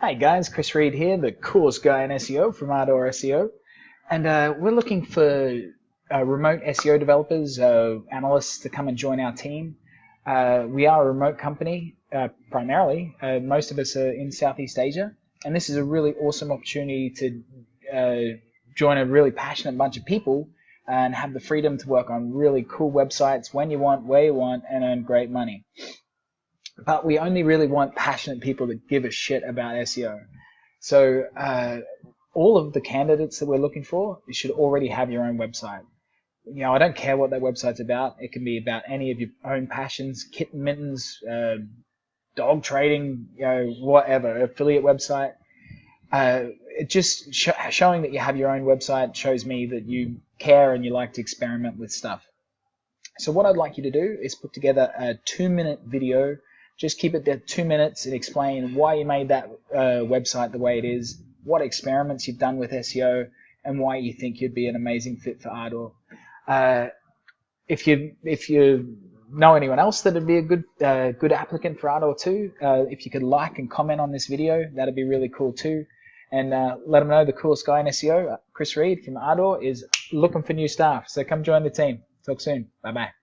Hi guys, Kris Reid here, the coolest guy in SEO from Ardor SEO, and we're looking for remote SEO developers, analysts to come and join our team. We are a remote company primarily. Most of us are in Southeast Asia, and this is a really awesome opportunity to join a really passionate bunch of people and have the freedom to work on really cool websites when you want, where you want, and earn great money. But we only really want passionate people that give a shit about SEO. So all of the candidates that we're looking for, you should already have your own website. You know, I don't care what that website's about. It can be about any of your own passions, kitten mittens, dog trading, you know, whatever, affiliate website. It just showing that you have your own website shows me that you care and you like to experiment with stuff. So what I'd like you to do is put together a 2-minute video. Just keep it there 2 minutes and explain why you made that website the way it is, what experiments you've done with SEO, and why you think you'd be an amazing fit for Ardor. If you know anyone else that would be a good applicant for Ardor too, if you could like and comment on this video, that'd be really cool too. And let them know the coolest guy in SEO, Kris Reid from Ardor, is looking for new staff. So come join the team. Talk soon. Bye bye.